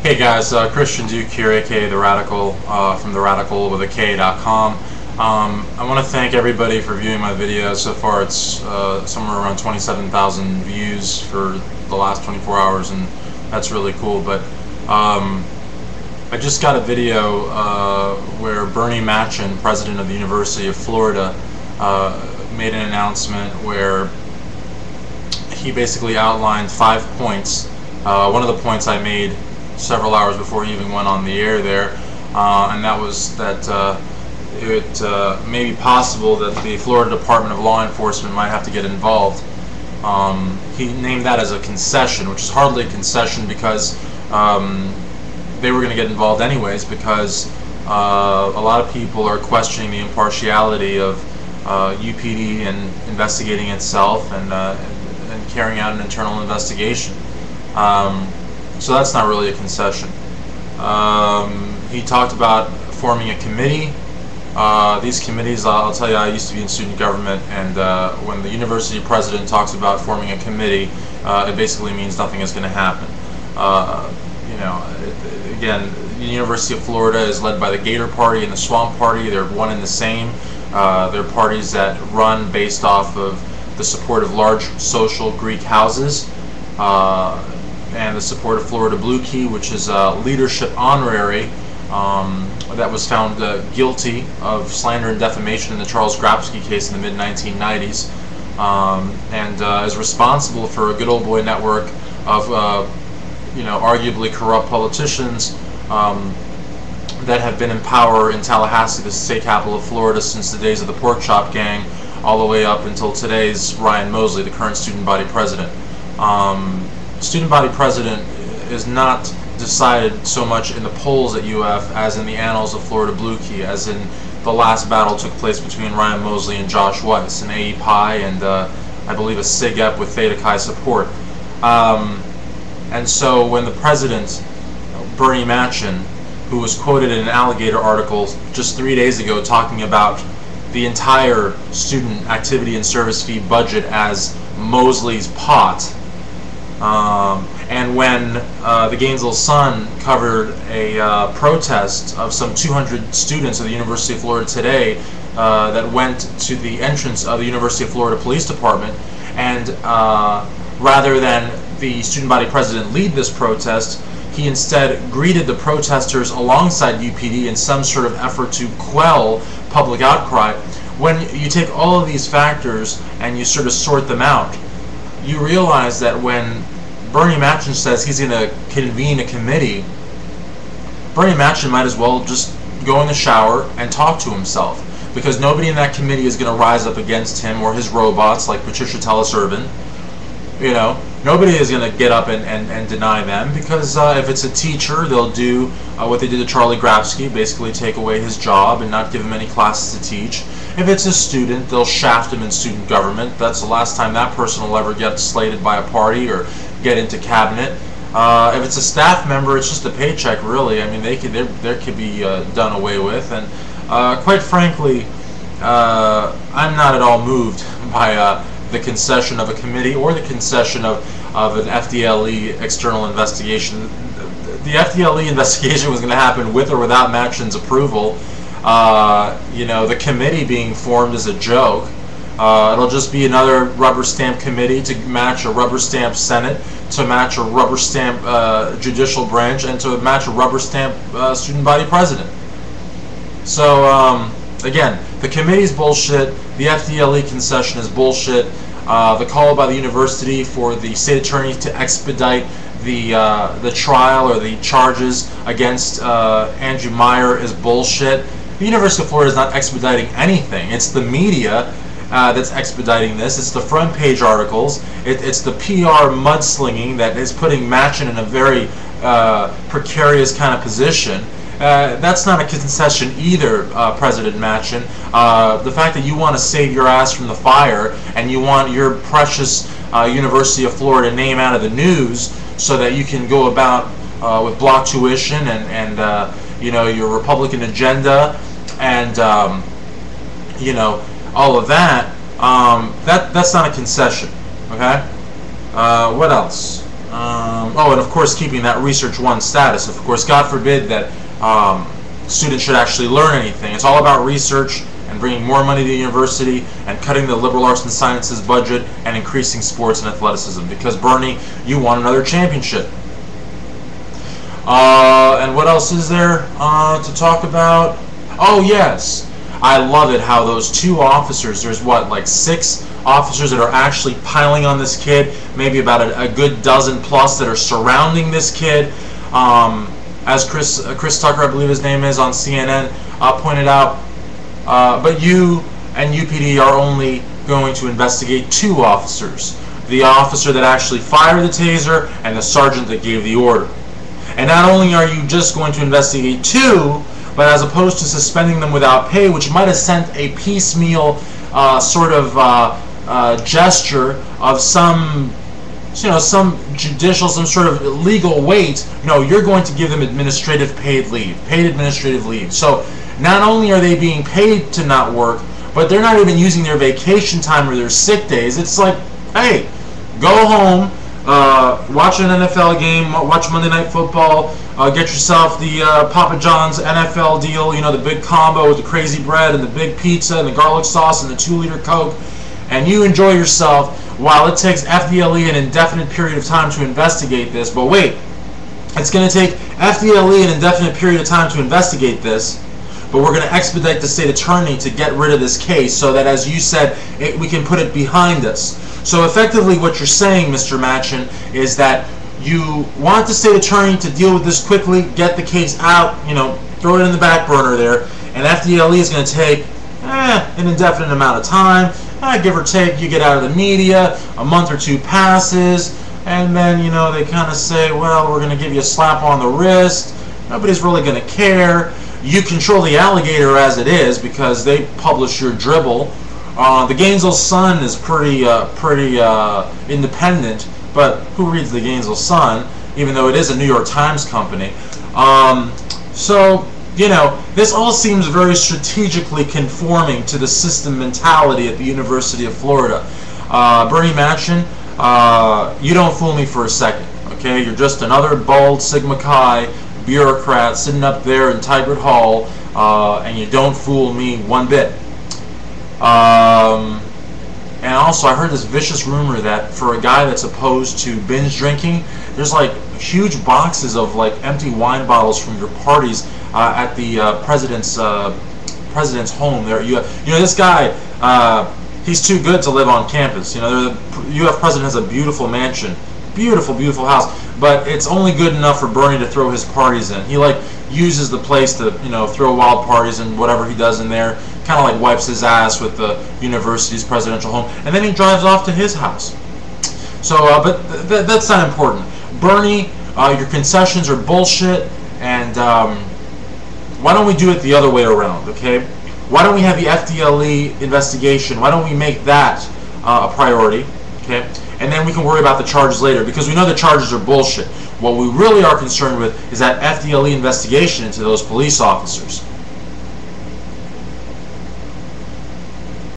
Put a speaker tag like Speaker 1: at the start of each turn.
Speaker 1: Hey guys, Christian Duke here, aka The Radical, from theradicalwithak.com. I want to thank everybody for viewing my video. So far it's somewhere around 27,000 views for the last 24 hours, and that's really cool. But I just got a video where Bernie Machen, president of the University of Florida, made an announcement where he basically outlined 5 points. One of the points I made several hours before he even went on the air there, and that was that it may be possible that the Florida Department of Law Enforcement might have to get involved. He named that as a concession, which is hardly a concession because they were going to get involved anyways, because a lot of people are questioning the impartiality of UPD in investigating itself and carrying out an internal investigation. So that's not really a concession. He talked about forming a committee. These committees, I'll tell you, I used to be in student government, and when the university president talks about forming a committee, it basically means nothing is going to happen. Again, the University of Florida is led by the Gator Party and the Swamp Party. They're one and the same. They're parties that run based off of the support of large social Greek houses, and the support of Florida Blue Key, which is a leadership honorary that was found guilty of slander and defamation in the Charles Grabsky case in the mid-1990s, and is responsible for a good old boy network of arguably corrupt politicians that have been in power in Tallahassee, the state capital of Florida, since the days of the Pork Chop Gang, all the way up until today's Ryan Mosley, the current student body president. Student body president is not decided so much in the polls at UF as in the annals of Florida Blue Key, as in the last battle took place between Ryan Mosley and Josh Weiss, an AE Pi and I believe a SIG-EP with Theta Chi support. And so when the president, Bernie Machen, who was quoted in an Alligator article just 3 days ago talking about the entire student activity and service fee budget as Mosley's pot, and when the Gainesville Sun covered a protest of some 200 students of the University of Florida today that went to the entrance of the University of Florida Police Department, and rather than the student body president lead this protest, he instead greeted the protesters alongside UPD in some sort of effort to quell public outcry. When you take all of these factors and you sort of sort them out, you realize that when Bernie Machen says he's going to convene a committee, Bernie Machen might as well just go in the shower and talk to himself, because nobody in that committee is going to rise up against him or his robots like Patricia Tellis-Urban. Nobody is going to get up and deny them, because if it's a teacher, they'll do what they did to Charlie Grabsky, basically take away his job and not give him any classes to teach. If it's a student, they'll shaft him in student government. That's the last time that person will ever get slated by a party or get into cabinet. If it's a staff member, it's just a paycheck, really. I mean, they could be done away with. And quite frankly, I'm not at all moved by the concession of a committee or the concession of an FDLE external investigation. The FDLE investigation was going to happen with or without Machen's approval. The committee being formed is a joke. It'll just be another rubber stamp committee to match a rubber stamp Senate, to match a rubber stamp judicial branch, and to match a rubber stamp student body president. So again, the committee's bullshit. The FDLE concession is bullshit. The call by the university for the state attorney to expedite the trial or the charges against Andrew Meyer is bullshit. The University of Florida is not expediting anything. It's the media that's expediting this. It's the front page articles. It's the PR mudslinging that is putting Machen in a very precarious kind of position. That's not a concession either, President Machen. The fact that you want to save your ass from the fire and you want your precious University of Florida name out of the news so that you can go about with block tuition and your Republican agenda and all of that, that's not a concession. Okay. What else? Oh, and of course keeping that Research 1 status. Of course, God forbid that students should actually learn anything. It's all about research and bringing more money to the university and cutting the liberal arts and sciences budget and increasing sports and athleticism. Because Bernie, you won another championship. And what else is there to talk about? Oh yes, I love it how those 2 officers, there's what, like 6 officers that are actually piling on this kid, maybe about a good dozen plus that are surrounding this kid. As Chris Tucker, I believe his name is, on CNN pointed out, but you and UPD are only going to investigate 2 officers. The officer that actually fired the taser and the sergeant that gave the order. And not only are you just going to investigate 2, but as opposed to suspending them without pay, which might have sent a piecemeal sort of gesture of some, some judicial, some sort of legal weight, you're going to give them administrative paid administrative leave. So not only are they being paid to not work, but they're not even using their vacation time or their sick days. It's like, hey, go home, watch an NFL game, watch Monday Night Football, get yourself the Papa John's NFL deal, the big combo with the crazy bread and the big pizza and the garlic sauce and the 2-liter Coke, and you enjoy yourself while it takes FDLE an indefinite period of time to investigate this. But wait, it's going to take FDLE an indefinite period of time to investigate this, but we're going to expedite the state attorney to get rid of this case so that, as you said, we can put it behind us. So effectively what you're saying, Mr. Manchin, is that you want the state attorney to deal with this quickly, get the case out, throw it in the back burner there, and FDLE is going to take an indefinite amount of time, give or take. You get out of the media, a month or 2 passes, and then, they kind of say, well, we're going to give you a slap on the wrist. Nobody's really going to care. You control the alligator as it is because they publish your dribble. The Gainesville Sun is pretty independent, but who reads the Gainesville Sun, even though it is a New York Times company? So, this all seems very strategically conforming to the system mentality at the University of Florida. Bernie Manchin, you don't fool me for a second, okay? You're just another bald Sigma Chi bureaucrat sitting up there in Tigert Hall, and you don't fool me one bit. And also, I heard this vicious rumor that for a guy that's opposed to binge drinking, there's like huge boxes of like empty wine bottles from your parties at the president's home. There, this guy, he's too good to live on campus. The UF president has a beautiful mansion, beautiful house, but it's only good enough for Bernie to throw his parties in. He uses the place to throw wild parties and whatever he does in there. Kind of like wipes his ass with the university's presidential home, and then he drives off to his house. So, but that's not important. Bernie, your concessions are bullshit, and why don't we do it the other way around, okay? Why don't we have the FDLE investigation? Why don't we make that a priority, okay? And then we can worry about the charges later, because we know the charges are bullshit. What we really are concerned with is that FDLE investigation into those police officers.